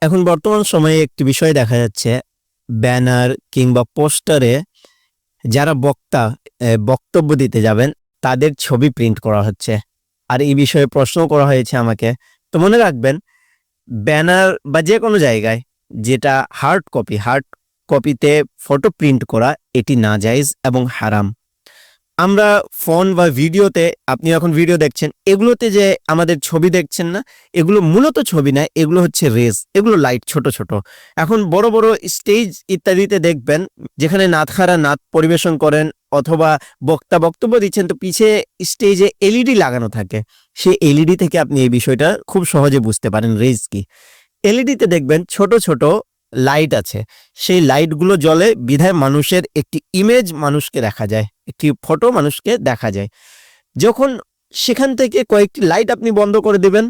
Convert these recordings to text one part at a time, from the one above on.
এখন বর্তমান সময়ে একটি বিষয় দেখা যাচ্ছে, ব্যানার কিংবা পোস্টারে যারা বক্তব্য দিতে যাবেন তাদের ছবি প্রিন্ট করা হচ্ছে। আর এই বিষয়ে প্রশ্ন করা হয়েছে আমাকে। তো মনে রাখবেন, ব্যানার বা যে কোনো জায়গায় যেটা হার্ড কপিতে ফটো প্রিন্ট করা এটি নাজায়েজ এবং হারাম। আমরা ফোন বা ভিডিওতে, আপনি এখন ভিডিও দেখছেন, এগুলোতে যে আমাদের ছবি দেখছেন না, এগুলো মূলত ছবি না, এগুলো হচ্ছে রেজ, এগুলো লাইট ছোট ছোট। এখন বড় বড় স্টেজ ইত্যাদিতে দেখবেন, যেখানে নাতখারা নাত পরিবেশন করেন অথবা বক্তব্য দিচ্ছেন, তো পিছে স্টেজে এলইডি লাগানো থাকে। সেই এলইডি থেকে আপনি এই বিষয়টা খুব সহজে বুঝতে পারেন রেজ কি। এলইডিতে দেখবেন ছোট ছোট লাইট আছে, সেই লাইটগুলো জ্বলে বিধায় মানুষের একটি ইমেজ মানুষকে দেখা যায়, একটি ফটো মানুষকে দেখা যায়। যখন সেখান থেকে কয়েকটি লাইট আপনি বন্ধ করে দিবেন,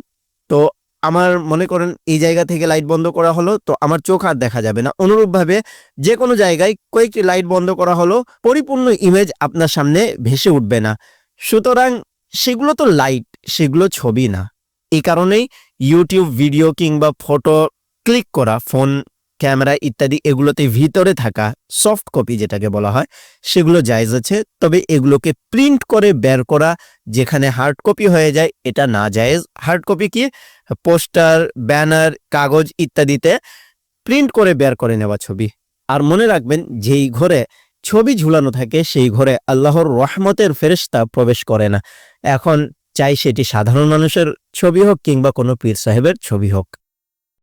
তো আমার মনে করেন এই জায়গা থেকে লাইট বন্ধ করা হলো, তো আমার চোখ আর দেখা যাবে না। অনুরূপভাবে যে কোনো জায়গায় কয়েকটি লাইট বন্ধ করা হলো, পরিপূর্ণ ইমেজ আপনার সামনে ভেসে উঠবে না। সুতরাং সেগুলো তো লাইট, সেগুলো ছবি না। এই কারণেই ইউটিউব ভিডিও কিংবা ফটো ক্লিক করা, ফোন ক্যামেরা ইত্যাদি, এগুলোতে ভিতরে থাকা সফট কপি যেটাকে বলা হয়, সেগুলো জায়েজ আছে। তবে এগুলোকে প্রিন্ট করে বের করা, যেখানে হার্ড কপি হয়ে যায়, এটা না জায়েজ। হার্ড কপি কি? পোস্টার, ব্যানার, কাগজ ইত্যাদিতে প্রিন্ট করে বের করে নেওয়া ছবি। আর মনে রাখবেন, যেই ঘরে ছবি ঝুলানো থাকে সেই ঘরে আল্লাহর রহমতের ফেরেশতা প্রবেশ করে না। এখন চাই সেটি সাধারণ মানুষের ছবি হোক কিংবা কোনো পীর সাহেবের ছবি হোক।